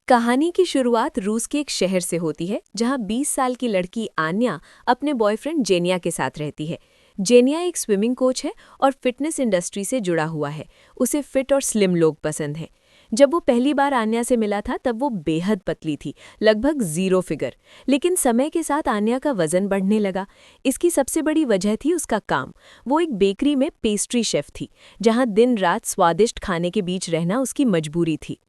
कहानी की शुरुआत रूस के एक शहर से होती है जहां 20 साल की लड़की आन्या अपने बॉयफ्रेंड जेनिया के साथ रहती है। जेनिया एक स्विमिंग कोच है और फिटनेस इंडस्ट्री से जुड़ा हुआ है। उसे फिट और स्लिम लोग पसंद हैं। जब वो पहली बार आन्या से मिला था तब वो बेहद पतली थी, लगभग जीरो फिगर। लेकिन समय के साथ आन्या का वजन बढ़ने लगा। इसकी सबसे बड़ी वजह थी उसका काम। वो एक बेकरी में पेस्ट्री शेफ थी, जहां दिन रात स्वादिष्ट खाने के बीच रहना उसकी मजबूरी थी।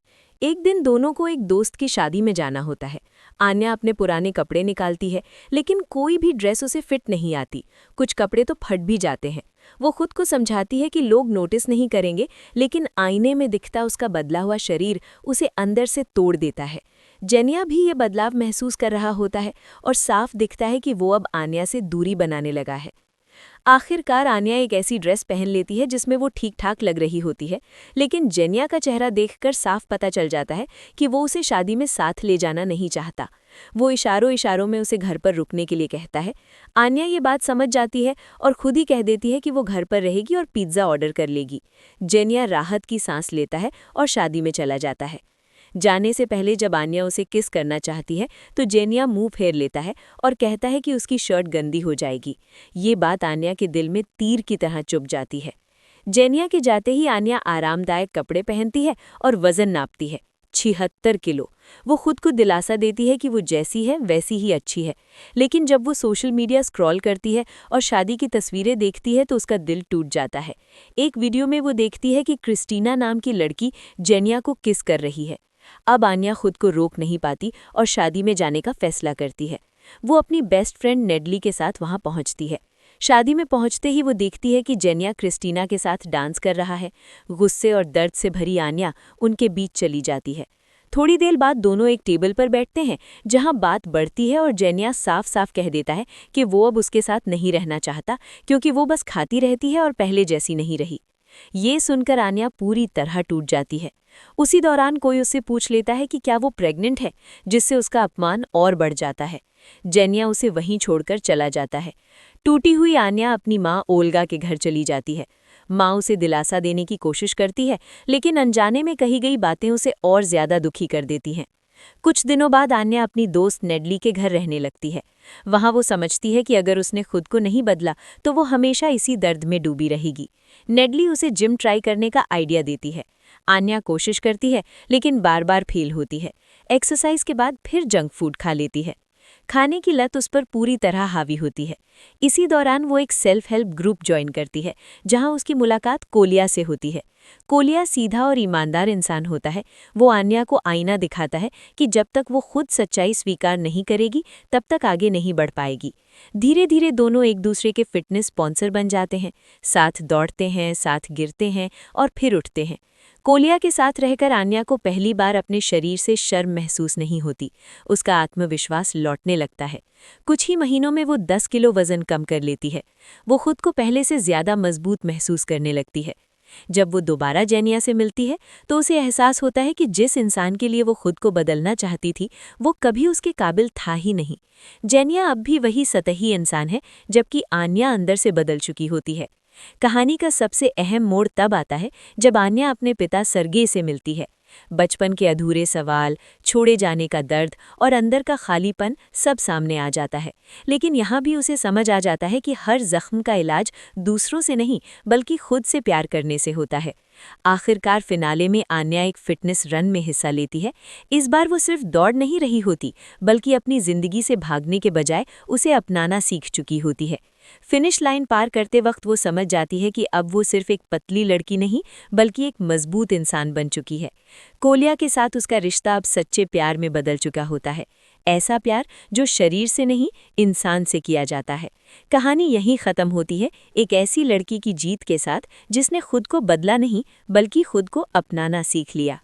एक दिन दोनों को एक दोस्त की शादी में जाना होता है। आन्या अपने पुराने कपड़े निकालती है, लेकिन कोई भी ड्रेस उसे फिट नहीं आती। कुछ कपड़े तो फट भी जाते हैं। वो खुद को समझाती है कि लोग नोटिस नहीं करेंगे, लेकिन आईने में दिखता उसका बदला हुआ शरीर उसे अंदर से तोड़ देता है। जेनिया भी ये बदलाव महसूस कर रहा होता है और साफ दिखता है कि वो अब आन्या से दूरी बनाने लगा है। आखिरकार आन्या एक ऐसी ड्रेस पहन लेती है जिसमें वो ठीक ठाक लग रही होती है, लेकिन जेनिया का चेहरा देखकर साफ पता चल जाता है कि वो उसे शादी में साथ ले जाना नहीं चाहता। वो इशारों इशारों में उसे घर पर रुकने के लिए कहता है। आन्या ये बात समझ जाती है और खुद ही कह देती है कि वो घर पर रहेगी और पिज्ज़ा ऑर्डर कर लेगी। जेनिया राहत की सांस लेता है और शादी में चला जाता है। जाने से पहले जब आन्या उसे किस करना चाहती है तो जेनिया मुंह फेर लेता है और कहता है कि उसकी शर्ट गंदी हो जाएगी। ये बात आन्या के दिल में तीर की तरह चुभ जाती है। जेनिया के जाते ही आन्या आरामदायक कपड़े पहनती है और वजन नापती है, 76 किलो। वो खुद को दिलासा देती है कि वो जैसी है वैसी ही अच्छी है। लेकिन जब वो सोशल मीडिया स्क्रॉल करती है और शादी की तस्वीरें देखती है तो उसका दिल टूट जाता है। एक वीडियो में वो देखती है कि क्रिस्टीना नाम की लड़की जेनिया को किस कर रही है। अब आन्या खुद को रोक नहीं पाती और शादी में जाने का फैसला करती है। वो अपनी बेस्ट फ्रेंड नेडली के साथ वहां पहुंचती है। शादी में पहुंचते ही वो देखती है कि जेनिया क्रिस्टीना के साथ डांस कर रहा है। गुस्से और दर्द से भरी आन्या उनके बीच चली जाती है। थोड़ी देर बाद दोनों एक टेबल पर बैठते हैं जहां बात बढ़ती है और जेनिया साफ साफ कह देता है कि वो अब उसके साथ नहीं रहना चाहता, क्योंकि वो बस खाती रहती है और पहले जैसी नहीं रही। ये सुनकर आन्या पूरी तरह टूट जाती है। उसी दौरान कोई उससे पूछ लेता है कि क्या वो प्रेग्नेंट है, जिससे उसका अपमान और बढ़ जाता है। जेनिया उसे वहीं छोड़कर चला जाता है। टूटी हुई आन्या अपनी माँ ओल्गा के घर चली जाती है। माँ उसे दिलासा देने की कोशिश करती है, लेकिन अनजाने में कही गई बातें उसे और ज्यादा दुखी कर देती हैं। कुछ दिनों बाद आन्या अपनी दोस्त नेडली के घर रहने लगती है। वहां वो समझती है कि अगर उसने खुद को नहीं बदला तो वो हमेशा इसी दर्द में डूबी रहेगी। नेडली उसे जिम ट्राई करने का आइडिया देती है। आन्या कोशिश करती है, लेकिन बार बार फेल होती है। एक्सरसाइज के बाद फिर जंक फूड खा लेती है। खाने की लत उस पर पूरी तरह हावी होती है। इसी दौरान वो एक सेल्फ हेल्प ग्रुप ज्वाइन करती है, जहां उसकी मुलाकात कोलिया से होती है। कोलिया सीधा और ईमानदार इंसान होता है। वो आन्या को आईना दिखाता है कि जब तक वो खुद सच्चाई स्वीकार नहीं करेगी तब तक आगे नहीं बढ़ पाएगी। धीरे धीरे दोनों एक दूसरे के फिटनेस स्पॉन्सर बन जाते हैं। साथ दौड़ते हैं, साथ गिरते हैं और फिर उठते हैं। कोलिया के साथ रहकर आन्या को पहली बार अपने शरीर से शर्म महसूस नहीं होती। उसका आत्मविश्वास लौटने लगता है। कुछ ही महीनों में वो 10 किलो वजन कम कर लेती है। वो खुद को पहले से ज्यादा मजबूत महसूस करने लगती है। जब वो दोबारा जेनिया से मिलती है तो उसे एहसास होता है कि जिस इंसान के लिए वो खुद को बदलना चाहती थी वो कभी उसके काबिल था ही नहीं। जेनिया अब भी वही सतही इंसान है, जबकि आन्या अंदर से बदल चुकी होती है। कहानी का सबसे अहम मोड़ तब आता है जब आन्या अपने पिता सर्गे से मिलती है। बचपन के अधूरे सवाल, छोड़े जाने का दर्द और अंदर का खालीपन सब सामने आ जाता है। लेकिन यहाँ भी उसे समझ आ जाता है कि हर जख्म का इलाज दूसरों से नहीं बल्कि खुद से प्यार करने से होता है। आखिरकार फिनाले में आन्या एक फिटनेस रन में हिस्सा लेती है। इस बार वो सिर्फ दौड़ नहीं रही होती, बल्कि अपनी जिंदगी से भागने के बजाय उसे अपनाना सीख चुकी होती है। फिनिश लाइन पार करते वक्त वो समझ जाती है कि अब वो सिर्फ एक पतली लड़की नहीं बल्कि एक मजबूत इंसान बन चुकी है। कोलिया के साथ उसका रिश्ता अब सच्चे प्यार में बदल चुका होता है। ऐसा प्यार जो शरीर से नहीं इंसान से किया जाता है। कहानी यहीं खत्म होती है, एक ऐसी लड़की की जीत के साथ जिसने खुद को बदला नहीं बल्कि खुद को अपनाना सीख लिया।